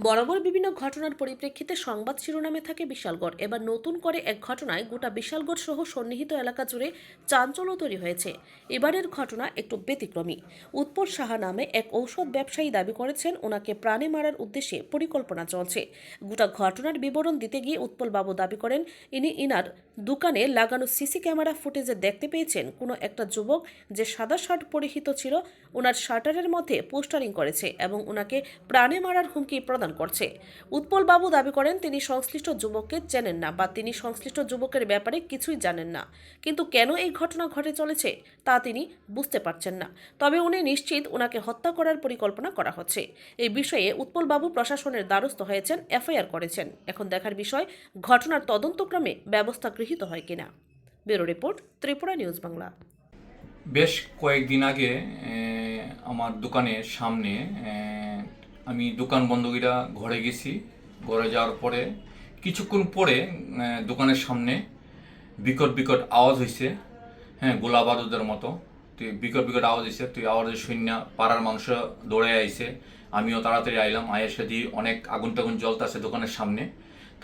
বরাবর বিভিন্ন ঘটনার পরিপ্রেক্ষিতে সংবাদ শিরোনামে থাকে বিশালগড়। এবার নতুন করে এক ঘটনায় গোটা বিশালগড় সহ সন্নিহিত এলাকা জুড়ে চাঞ্চল্য তৈরি হয়েছে। এবারের ঘটনা একটু ব্যতিক্রমী। উৎপল সাহা নামে এক ঔষধ ব্যবসায়ী দাবি করেছেন ওনাকে প্রাণে মারার উদ্দেশ্যে পরিকল্পনা চলছে। গোটা ঘটনার বিবরণ দিতে গিয়ে উৎপল বাবু দাবি করেন ইনার দোকানে লাগানো সিসি ক্যামেরা ফুটেজে দেখতে পেয়েছেন কোনো একটা যুবক যে সাদা শার্ট পরিহিত ছিল ওনার শার্টারের মধ্যে পোস্টারিং করেছে এবং ওনাকে প্রাণে মারার হুমকি প্রদান করছে। উৎপল বাবু দাবি করেন তিনি সংশ্লিষ্ট যুবককে চেনেন না বা তিনি সংশ্লিষ্ট যুবকের ব্যাপারে কিছুই জানেন না, কিন্তু কেন এই ঘটনা ঘটে চলেছে তা তিনি বুঝতে পারছেন না। তবে উনি নিশ্চিত ওনাকে হত্যা করার পরিকল্পনা করা হচ্ছে। এই বিষয়ে উৎপল বাবু প্রশাসনের দ্বারস্থ হয়েছেন, এফআইআর করেছেন। এখন দেখার বিষয় ঘটনার তদন্তক্রমে ব্যবস্থা গৃহীত হয় কিনা। Bureau report, Tripura news Bangla. বেশ কয়েকদিন আগে আমার দোকানের সামনে আমি দোকান বন্ধ করে ঘরে গেছি। ঘরে যাওয়ার পরে কিছুক্ষণ পরে দোকানের সামনে বিকট বিকট আওয়াজ হয়েছে। হ্যাঁ, গোলা বারুদের মতো। তুই বিকট বিকট আওয়াজ হয়েছে, তুই আওয়াজের শূন্য পাড়ার মানুষ দৌড়ে আইছে। আমিও তাড়াতাড়ি আইলাম, আয়ের সাথে অনেক আগুন টাগুন জ্বলতেছে দোকানের সামনে।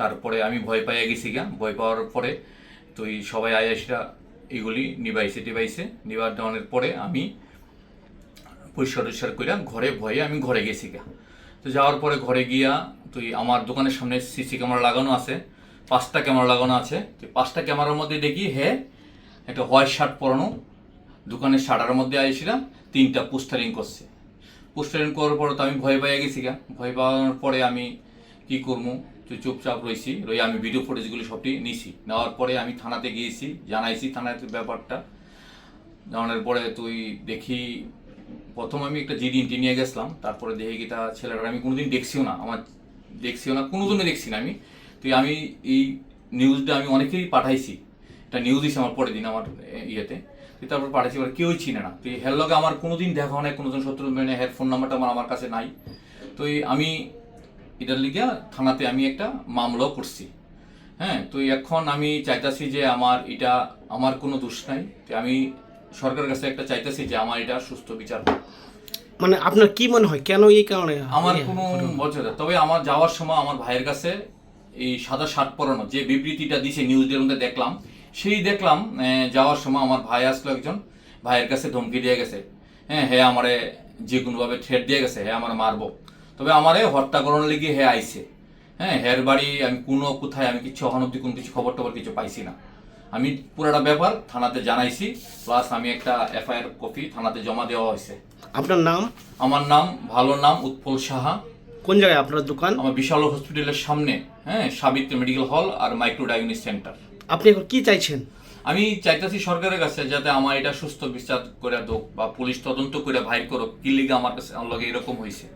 তারপরে আমি ভয় পাইয়া গেছি গা। ভয় পাওয়ার পরে তুই সবাই আয়েসরা এগুলি নিবাইছে নিবার দেওয়ানোর পরে আমি পরিষ্কার করে ঘরে ভয়ে আমি ঘরে গেছি গা। তো যাওয়ার পরে ঘরে গিয়া তুই আমার দোকানের সামনে সিসি ক্যামেরা লাগানো আছে, 5টা ক্যামেরা লাগানো আছে। তুই 5টা ক্যামেরার মধ্যে দেখি একটা হোয়াইট শার্ট পরানো দোকানের শাটারের মধ্যে আইসিলাম, 3টা পোস্টারিং করছে। পোস্টারিং করার পরে তো আমি ভয় পাইয়া গেছি গা। ভয় পাওয়ার পরে আমি কি করবো, তুই চুপচাপ রই আমি ভিডিও ফুটেজগুলি সবটি নিছি। নেওয়ার পরে আমি থানাতে গিয়েছি, জানাইছি থানাতে ব্যাপারটা। জানানোর পরে তুই দেখি প্রথম আমি একটা জিডি নিয়ে গেছিলাম। তারপরে দেখি কি তা ছেলেটা আমি কোনোদিন দেখছিও না, কোনোদিনই দেখছি না আমি। তুই আমি এই নিউজটা আমি অনেকেই পাঠাইছি, একটা নিউজ দিছি আমার পরের দিন আমার ইয়েতে। তুই তারপর পাঠাইছি, এবার কেউই চিনে না। তুই হের লগে আমার কোনোদিন দেখা হয়, কোনোদিন শত্রু মানে হের ফোন নাম্বারটা আমার কাছে নাই। তুই আমি এটার লিগে থানাতে আমি একটা মামলাও করছি। হ্যাঁ, তো এখন আমি চাইতাছি যে আমার কোনো দোষ নাই। আমি সরকারের কাছে একটা চাইতেছি যে আমার এটা সুস্থ বিচার হোক। মানে আপনার কি মনে হয় কেন এই কারণে আমার কোনো বছর, তবে আমার যাওয়ার সময় আমার ভাইয়ের কাছে এই সাদা শার্ট পরানো যে বিবৃতিটা দিছে নিউজের মধ্যে দেখলাম, যাওয়ার সময় আমার ভাই আসলো একজন, ভাইয়ের কাছে ধমকি দিয়ে গেছে। হ্যাঁ আমারে যে কোনোভাবে থ্রেট দিয়ে গেছে, আমার মারবো। তবে আমারে হত্যা করানোর লেগে আইছে। হের বাড়ি আমি কোথায় আমি কিছু এখন অব্দি কোনো কিছু খবর টবর কিছু পাইছি না। আমি পুরোটা ব্যাপার থানাতে জানাইছি, প্লাস আমি একটা এফআইআর কপি থানাতে জমা দেওয়া হয়েছে। আপনার নাম? আমার নাম উৎপল সাহা। কোন জায়গায় আপনার দোকান? আমার বিশাল হসপিটালের সামনে, সাবিত্রী মেডিকেল হল আর মাইক্রো ডায়াগনিস সেন্টার। আপনি এখন কি চাইছেন? আমি চাইতেছি সরকারের কাছে যাতে আমার এটা সুস্থ বিচার করে দোক বা পুলিশ তদন্ত করে ভাইর করুক কি লিগে আমার কাছে লগে এরকম হয়েছে।